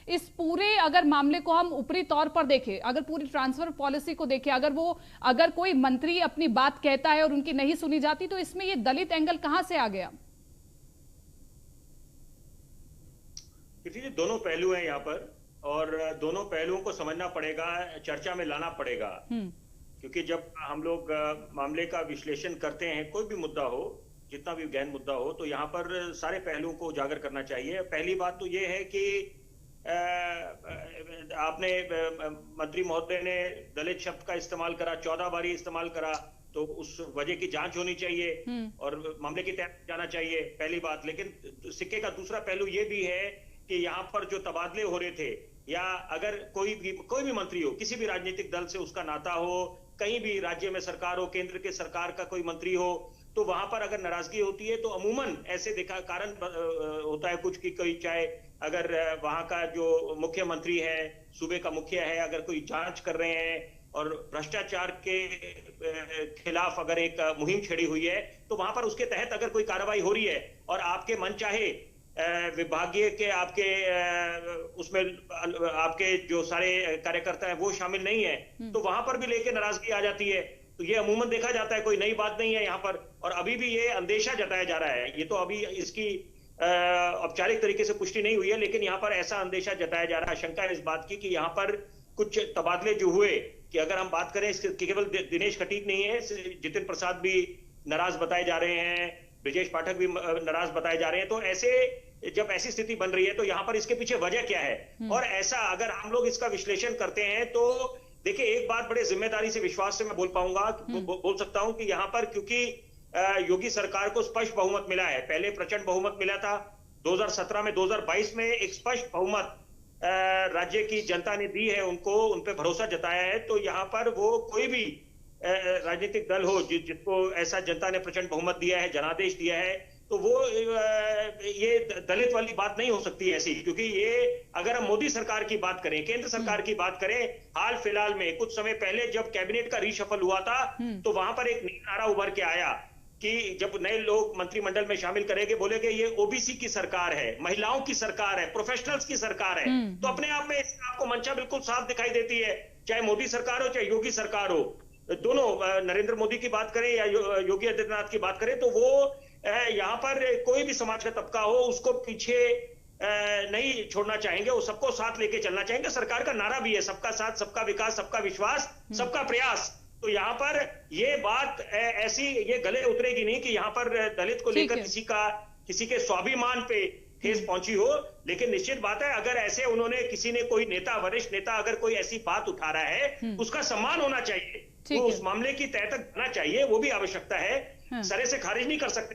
इस पूरे अगर मामले को हम ऊपरी तौर पर देखें, अगर पूरी ट्रांसफर पॉलिसी को देखें, अगर कोई मंत्री अपनी बात कहता है और उनकी नहीं सुनी जाती, तो इसमें ये दलित एंगल कहां से आ गया? देखिए, दोनों पहलू हैं यहाँ पर और दोनों पहलुओं को समझना पड़ेगा, चर्चा में लाना पड़ेगा। क्योंकि जब हम लोग मामले का विश्लेषण करते हैं, कोई भी मुद्दा हो, जितना भी गहन मुद्दा हो, तो यहाँ पर सारे पहलुओं को उजागर करना चाहिए। पहली बात तो ये है कि आपने मंत्री महोदय ने दलित शब्द का इस्तेमाल करा, 14 बारी इस्तेमाल करा, तो उस वजह की जांच होनी चाहिए और मामले की तह जाना चाहिए, पहली बात। लेकिन सिक्के का दूसरा पहलू ये भी है कि यहाँ पर जो तबादले हो रहे थे, या अगर कोई भी मंत्री हो, किसी भी राजनीतिक दल से उसका नाता हो, कहीं भी राज्य में सरकार हो, केंद्र के सरकार का कोई मंत्री हो, तो वहां पर अगर नाराजगी होती है तो अमूमन ऐसे देखा कारण होता है कुछ की, कोई चाहे अगर वहां का जो मुख्यमंत्री है, सूबे का मुखिया है, अगर कोई जांच कर रहे हैं और भ्रष्टाचार के खिलाफ अगर एक मुहिम छेड़ी हुई है, तो वहां पर उसके तहत अगर कोई कार्रवाई हो रही है और आपके मन चाहे विभागीय के आपके उसमें आपके जो सारे कार्यकर्ता हैं वो शामिल नहीं है, तो वहां पर भी लेके नाराजगी आ जाती है। तो ये अमूमन देखा जाता है, कोई नई बात नहीं है यहाँ पर। और अभी भी ये अंदेशा जताया जा रहा है, ये तो अभी इसकी औपचारिक तरीके से पुष्टि नहीं हुई है, लेकिन यहाँ पर ऐसा अंदेशा जताया जा रहा है, आशंका है इस बात की कि यहाँ पर कुछ तबादले जो हुए, कि अगर हम बात करें, केवल दिनेश खटीक नहीं है, जितिन प्रसाद भी नाराज बताए जा रहे हैं, ब्रिजेश पाठक भी नाराज बताए जा रहे हैं। तो ऐसे जब ऐसी स्थिति बन रही है तो यहाँ पर इसके पीछे वजह क्या है, और ऐसा अगर हम लोग इसका विश्लेषण करते हैं तो देखिए, एक बात बड़े जिम्मेदारी से, विश्वास से मैं बोल पाऊंगा, बोल सकता हूं कि यहाँ पर क्योंकि योगी सरकार को स्पष्ट बहुमत मिला है, पहले प्रचंड बहुमत मिला था 2017 में, 2022 में एक स्पष्ट बहुमत राज्य की जनता ने दी है, उनको उन पे भरोसा जताया है। तो यहाँ पर वो कोई भी राजनीतिक दल हो जिसको ऐसा जनता ने प्रचंड बहुमत दिया है, जनादेश दिया है, तो वो ये दलित वाली बात नहीं हो सकती ऐसी। क्योंकि ये अगर हम मोदी सरकार की बात करें, केंद्र सरकार की बात करें, हाल फिलहाल में कुछ समय पहले जब कैबिनेट का रीशफल हुआ था, तो वहां पर एक नया नारा उभर के आया कि जब नए लोग मंत्रिमंडल में शामिल करेंगे, बोलेंगे ये ओबीसी की सरकार है, महिलाओं की सरकार है, प्रोफेशनल्स की सरकार है। तो अपने आप में आपको मंशा बिल्कुल साफ दिखाई देती है, चाहे मोदी सरकार हो चाहे योगी सरकार हो, दोनों नरेंद्र मोदी की बात करें या योगी आदित्यनाथ की बात करें, तो वो यहाँ पर कोई भी समाज का तबका हो उसको पीछे नहीं छोड़ना चाहेंगे, वो सबको साथ लेके चलना चाहेंगे। सरकार का नारा भी है, सबका साथ, सबका विकास, सबका विश्वास, सबका प्रयास। तो यहाँ पर ये बात ऐसी ये गले उतरेगी नहीं कि यहाँ पर दलित को लेकर किसी के स्वाभिमान पे ठेस पहुंची हो। लेकिन निश्चित बात है, अगर ऐसे उन्होंने किसी ने, कोई नेता, वरिष्ठ नेता अगर कोई ऐसी बात उठा रहा है, उसका सम्मान होना चाहिए, वो उस मामले की तह तक जाना चाहिए, वो भी आवश्यकता है, सरे से खारिज नहीं कर सकते।